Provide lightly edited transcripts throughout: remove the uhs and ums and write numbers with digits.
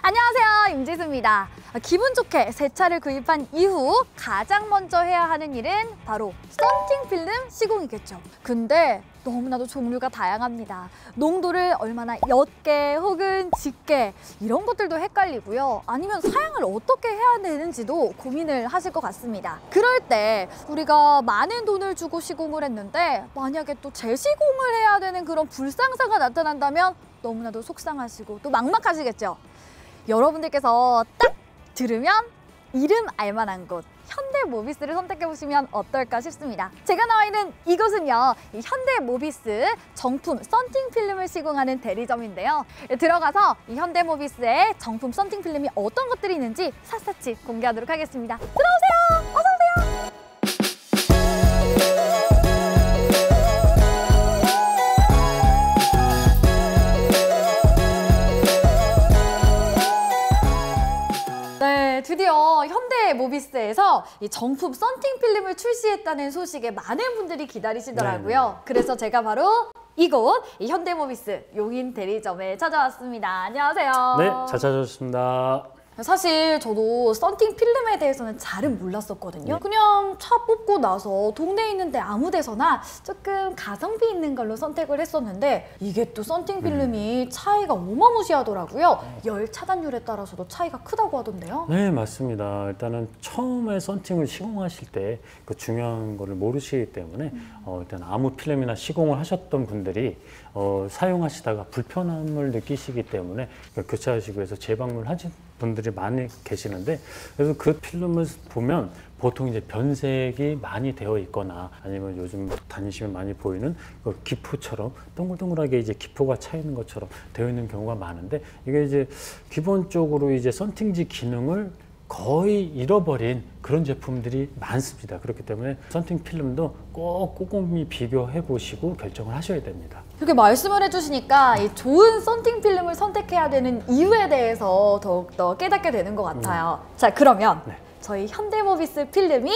안녕하세요, 임지수입니다. 기분 좋게 새 차를 구입한 이후 가장 먼저 해야 하는 일은 바로 썬팅 필름 시공이겠죠. 근데 너무나도 종류가 다양합니다. 농도를 얼마나 옅게 혹은 짙게 이런 것들도 헷갈리고요. 아니면 사양을 어떻게 해야 되는지도 고민을 하실 것 같습니다. 그럴 때 우리가 많은 돈을 주고 시공을 했는데 만약에 또 재시공을 해야 되는 그런 불상사가 나타난다면 너무나도 속상하시고 또 막막하시겠죠. 여러분들께서 딱 들으면 이름 알만한 곳 현대모비스를 선택해보시면 어떨까 싶습니다. 제가 나와 있는 이곳은요, 이 현대모비스 정품 썬팅 필름을 시공하는 대리점인데요. 들어가서 이 현대모비스의 정품 썬팅 필름이 어떤 것들이 있는지 샅샅이 공개하도록 하겠습니다. 들어오세요! 어서 오세요! 네, 드디어 현대모비스에서 이 정품 썬팅 필름을 출시했다는 소식에 많은 분들이 기다리시더라고요. 네네. 그래서 제가 바로 이곳 이 현대모비스 용인 대리점에 찾아왔습니다. 안녕하세요. 네, 잘 찾아주셨습니다. 사실 저도 썬팅 필름에 대해서는 잘은 몰랐었거든요. 그냥 차 뽑고 나서 동네에 있는데 아무 데서나 조금 가성비 있는 걸로 선택을 했었는데 이게 또 썬팅 필름이 차이가 어마무시하더라고요. 열 차단율에 따라서도 차이가 크다고 하던데요. 네, 맞습니다. 일단은 처음에 썬팅을 시공하실 때 그 중요한 거를 모르시기 때문에 일단 아무 필름이나 시공을 하셨던 분들이 사용하시다가 불편함을 느끼시기 때문에 교체하시기 위해서 재방문을 하신 분들이 많이 계시는데, 그래서 그 필름을 보면 보통 이제 변색이 많이 되어 있거나 아니면 요즘 다니시면 많이 보이는 그 기포처럼 동글동글하게 이제 기포가 차 있는 것처럼 되어 있는 경우가 많은데, 이게 이제 기본적으로 이제 썬팅지 기능을 거의 잃어버린 그런 제품들이 많습니다. 그렇기 때문에 썬팅 필름도 꼭 꼼꼼히 비교해 보시고 결정을 하셔야 됩니다. 이렇게 말씀을 해주시니까 이 좋은 썬팅 필름을 선택해야 되는 이유에 대해서 더욱더 깨닫게 되는 것 같아요. 자, 그러면 저희 현대모비스 필름이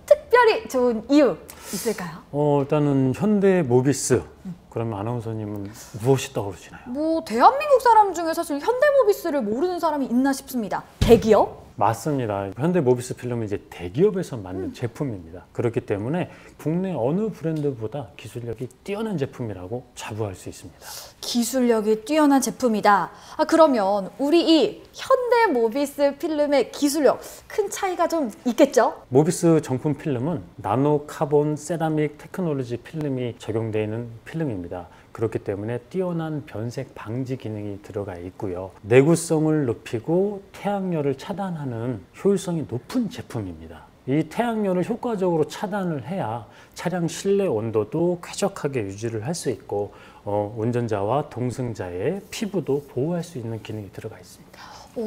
특별히 좋은 이유 있을까요? 일단은 현대모비스 그러면 아나운서님은 무엇이 떠오르시나요? 뭐 대한민국 사람 중에 사실 현대모비스를 모르는 사람이 있나 싶습니다. 대기업? 맞습니다. 현대모비스 필름은 이제 대기업에서 만든 제품입니다. 그렇기 때문에 국내 어느 브랜드보다 기술력이 뛰어난 제품이라고 자부할 수 있습니다. 기술력이 뛰어난 제품이다. 그러면 우리 이 현대모비스 필름의 기술력 큰 차이가 좀 있겠죠? 모비스 정품 필름은 나노 카본 세라믹 테크놀로지 필름이 적용되어 있는 필름입니다. 그렇기 때문에 뛰어난 변색 방지 기능이 들어가 있고요. 내구성을 높이고 태양열을 차단하는 효율성이 높은 제품입니다. 이 태양열을 효과적으로 차단을 해야 차량 실내 온도도 쾌적하게 유지를 할 수 있고 운전자와 동승자의 피부도 보호할 수 있는 기능이 들어가 있습니다.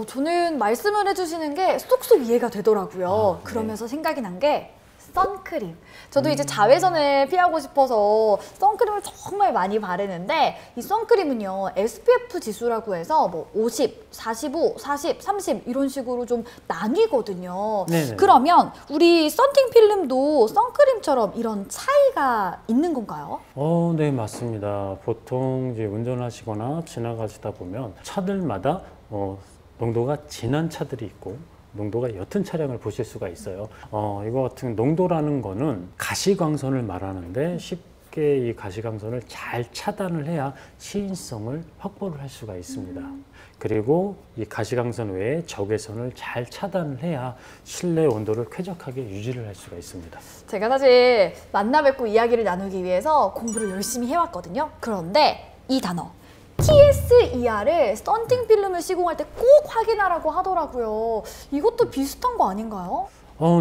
저는 말씀을 해주시는 게 쏙쏙 이해가 되더라고요. 네. 그러면서 생각이 난 게 선크림. 저도 이제 자외선을 피하고 싶어서 선크림을 정말 많이 바르는데 이 선크림은요 SPF 지수라고 해서 뭐 50, 45, 40, 30 이런 식으로 좀 나뉘거든요. 네네. 그러면 우리 썬팅 필름도 선크림처럼 이런 차이가 있는 건가요? 네, 맞습니다. 보통 이제 운전하시거나 지나가시다 보면 차들마다 농도가 진한 차들이 있고 농도가 옅은 차량을 보실 수가 있어요. 이거 같은 농도라는 거는 가시광선을 말하는데 쉽게 이 가시광선을 잘 차단을 해야 시인성을 확보를 할 수가 있습니다. 그리고 이 가시광선 외에 적외선을 잘 차단을 해야 실내 온도를 쾌적하게 유지를 할 수가 있습니다. 제가 사실 만나 뵙고 이야기를 나누기 위해서 공부를 열심히 해왔거든요. 그런데 이 단어 TSER을 썬팅 필름을 시공할 때 꼭 확인하라고 하더라고요. 이것도 비슷한 거 아닌가요?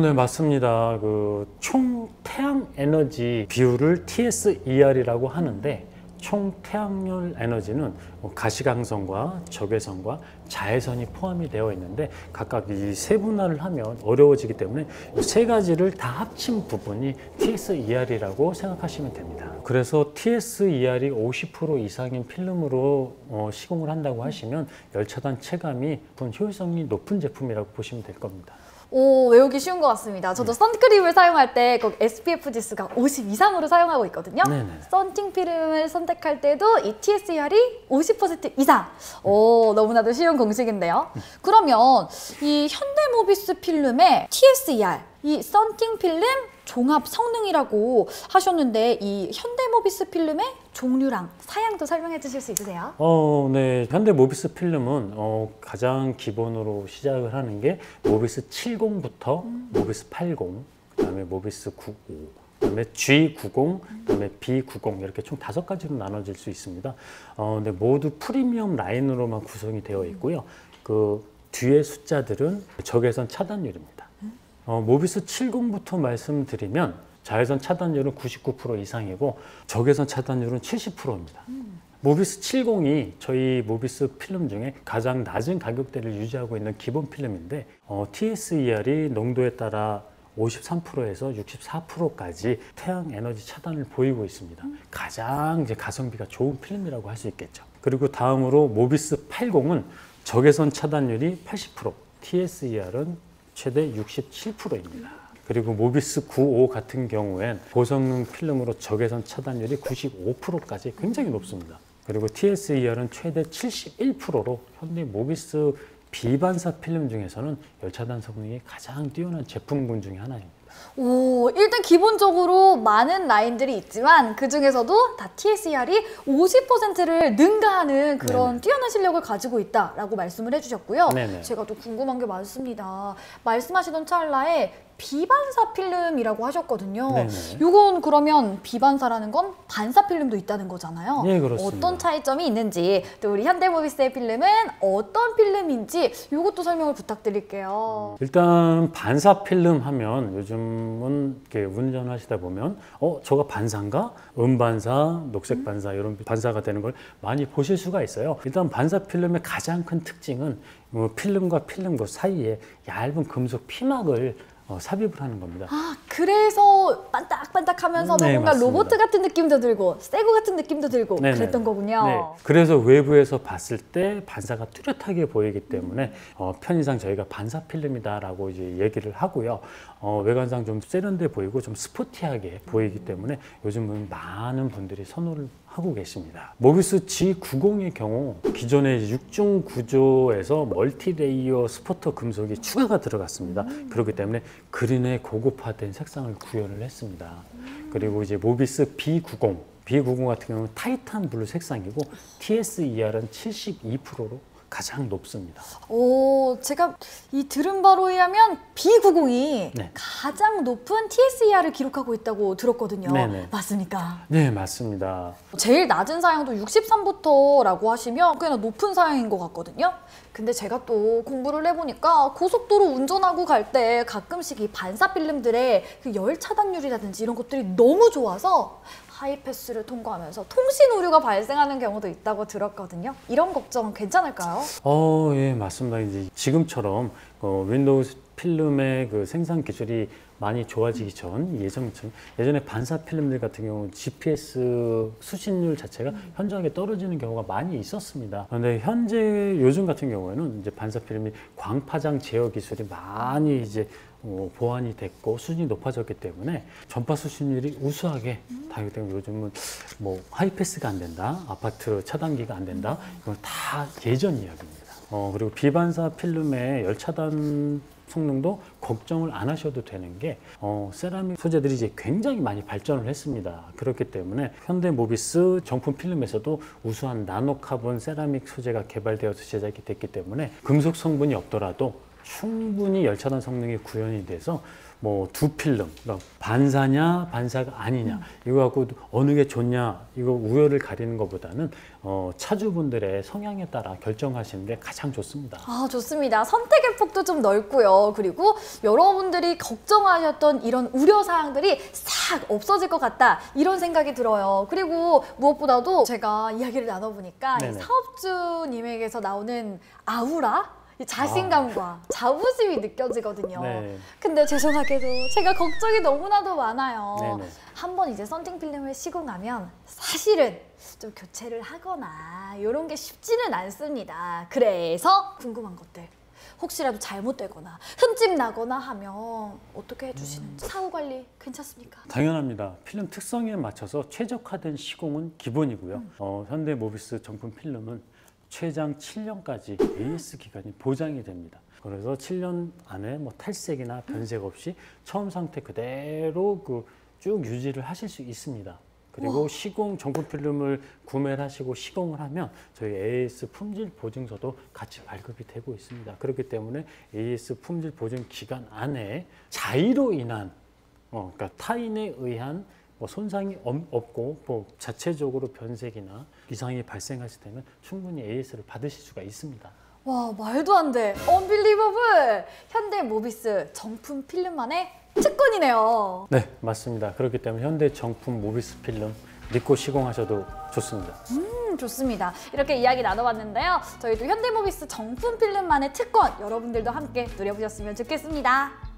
네, 맞습니다. 그 총 태양 에너지 비율을 TSER이라고 하는데, 총 태양열 에너지는 가시광선과 적외선과 자외선이 포함이 되어 있는데, 각각 이 세분화를 하면 어려워지기 때문에 세 가지를 다 합친 부분이 TSER이라고 생각하시면 됩니다. 그래서 TSER이 50% 이상인 필름으로 시공을 한다고 하시면 열차단 체감이 효율성이 높은 제품이라고 보시면 될 겁니다. 오, 외우기 쉬운 것 같습니다. 저도 선크림을 사용할 때 꼭 SPF 지수가 50 이상으로 사용하고 있거든요. 네네. 썬팅 필름을 선택할 때도 이 TSER이 50% 이상. 오, 너무나도 쉬운 공식인데요. 그러면 이 현대모비스 필름의 TSER, 이 썬팅 필름 종합 성능이라고 하셨는데 이 현대모비스 필름의 종류랑 사양도 설명해 주실 수 있으세요? 네. 현대 모비스 필름은 가장 기본으로 시작을 하는 게 모비스 70부터 모비스 80, 그다음에 모비스 95, 그다음에 G90, 그다음에 B90 이렇게 총 5가지로 나눠질 수 있습니다. 근데 모두 프리미엄 라인으로만 구성이 되어 있고요. 그 뒤에 숫자들은 적외선 차단율입니다. 모비스 70부터 말씀드리면 자외선 차단율은 99% 이상이고 적외선 차단율은 70%입니다. 모비스 70이 저희 모비스 필름 중에 가장 낮은 가격대를 유지하고 있는 기본 필름인데 TSER이 농도에 따라 53%에서 64%까지 태양 에너지 차단을 보이고 있습니다. 가장 이제 가성비가 좋은 필름이라고 할 수 있겠죠. 그리고 다음으로 모비스 80은 적외선 차단율이 80%, TSER은 최대 67%입니다. 그리고 모비스 95 같은 경우엔 고성능 필름으로 적외선 차단율이 95%까지 굉장히 높습니다. 그리고 TSER은 최대 71%로 현대 모비스 비반사 필름 중에서는 열차단 성능이 가장 뛰어난 제품군 중에 하나입니다. 오, 일단 기본적으로 많은 라인들이 있지만 그 중에서도 다 TSER이 50%를 능가하는 그런 네네. 뛰어난 실력을 가지고 있다라고 말씀을 해주셨고요. 네네. 제가 또 궁금한 게 많습니다. 말씀하시던 찰나에 비반사 필름이라고 하셨거든요. 네네. 이건 그러면 비반사라는 건 반사 필름도 있다는 거잖아요. 네, 그렇습니다. 어떤 차이점이 있는지, 또 우리 현대모비스의 필름은 어떤 필름인지 이것도 설명을 부탁드릴게요. 일단 반사 필름 하면 요즘은 이렇게 운전하시다 보면 저거 반사인가? 음반사, 녹색 반사 이런 반사가 되는 걸 많이 보실 수가 있어요. 일단 반사 필름의 가장 큰 특징은 필름과 필름 그 사이에 얇은 금속 피막을 삽입을 하는 겁니다. 아, 그래서 반딱반딱하면서 네, 뭔가 맞습니다. 로봇 같은 느낌도 들고 새거 같은 느낌도 들고 네네. 그랬던 거군요. 네. 그래서 외부에서 봤을 때 반사가 뚜렷하게 보이기 때문에 편의상 저희가 반사 필름이다라고 이제 얘기를 하고요. 외관상 좀 세련돼 보이고 좀 스포티하게 보이기 때문에 요즘은 많은 분들이 선호를 하고 계십니다. 모비스 G90의 경우 기존의 6중 구조에서 멀티레이어 스포터 금속이 추가가 들어갔습니다. 그렇기 때문에 그린의 고급화된 색상을 구현을 했습니다. 그리고 이제 모비스 B90 같은 경우는 타이탄 블루 색상이고 TSER은 72%로 가장 높습니다. 오, 제가 이 들은 바로에 의하면 B90이 네. 가장 높은 TSER을 기록하고 있다고 들었거든요. 네네. 맞습니까? 네, 맞습니다. 제일 낮은 사양도 63부터라고 하시면 꽤나 높은 사양인 것 같거든요. 근데 제가 또 공부를 해보니까 고속도로 운전하고 갈 때 가끔씩 이 반사 필름들의 그 열 차단율이라든지 이런 것들이 너무 좋아서 하이패스를 통과하면서 통신 오류가 발생하는 경우도 있다고 들었거든요. 이런 걱정 괜찮을까요? 예, 맞습니다. 이제 지금처럼 윈도우 필름의 그 생산 기술이 많이 좋아지기 전 예전에 반사 필름들 같은 경우 GPS 수신율 자체가 현저하게 떨어지는 경우가 많이 있었습니다. 그런데 현재 요즘 같은 경우에는 이제 반사 필름이 광파장 제어 기술이 많이 이제 보완이 됐고 수준이 높아졌기 때문에 전파 수신율이 우수하게 다르기 때문에 요즘은 뭐 하이패스가 안 된다, 아파트 차단기가 안 된다, 이건 다 예전 이야기입니다. 그리고 비반사 필름의 열차단 성능도 걱정을 안 하셔도 되는 게 세라믹 소재들이 이제 굉장히 많이 발전을 했습니다. 그렇기 때문에 현대 모비스 정품 필름에서도 우수한 나노카본 세라믹 소재가 개발되어서 제작이 됐기 때문에 금속 성분이 없더라도 충분히 열차단 성능이 구현이 돼서 뭐 두 필름, 그러니까 반사냐 반사가 아니냐 이거 갖고 어느 게 좋냐 이거 우열을 가리는 것보다는 차주분들의 성향에 따라 결정하시는 게 가장 좋습니다. 아, 좋습니다. 선택의 폭도 좀 넓고요. 그리고 여러분들이 걱정하셨던 이런 우려사항들이 싹 없어질 것 같다 이런 생각이 들어요. 그리고 무엇보다도 제가 이야기를 나눠보니까 이 네네. 사업주님에게서 나오는 아우라? 이 자신감과 자부심이 느껴지거든요. 네. 근데 죄송하게도 제가 걱정이 너무나도 많아요. 네네. 한번 이제 썬팅 필름을 시공하면 사실은 좀 교체를 하거나 이런 게 쉽지는 않습니다. 그래서 궁금한 것들 혹시라도 잘못되거나 흠집 나거나 하면 어떻게 해주시는지 사후 관리 괜찮습니까? 당연합니다. 필름 특성에 맞춰서 최적화된 시공은 기본이고요. 현대모비스 정품 필름은 최장 7년까지 AS 기간이 보장이 됩니다. 그래서 7년 안에 뭐 탈색이나 변색 없이 처음 상태 그대로 쭉 유지를 하실 수 있습니다. 그리고 시공 정품 필름을 구매를 하시고 시공을 하면 저희 AS 품질 보증서도 같이 발급이 되고 있습니다. 그렇기 때문에 AS 품질 보증 기간 안에 자의로 인한 그러니까 타인에 의한 손상이 없고 자체적으로 변색이나 이상이 발생했을 때는 충분히 AS를 받으실 수가 있습니다. 와, 말도 안 돼. 언빌리버블! 현대모비스 정품 필름만의 특권이네요. 네, 맞습니다. 그렇기 때문에 현대 정품 모비스 필름 믿고 시공하셔도 좋습니다. 좋습니다. 이렇게 이야기 나눠봤는데요. 저희도 현대모비스 정품 필름만의 특권 여러분들도 함께 누려보셨으면 좋겠습니다.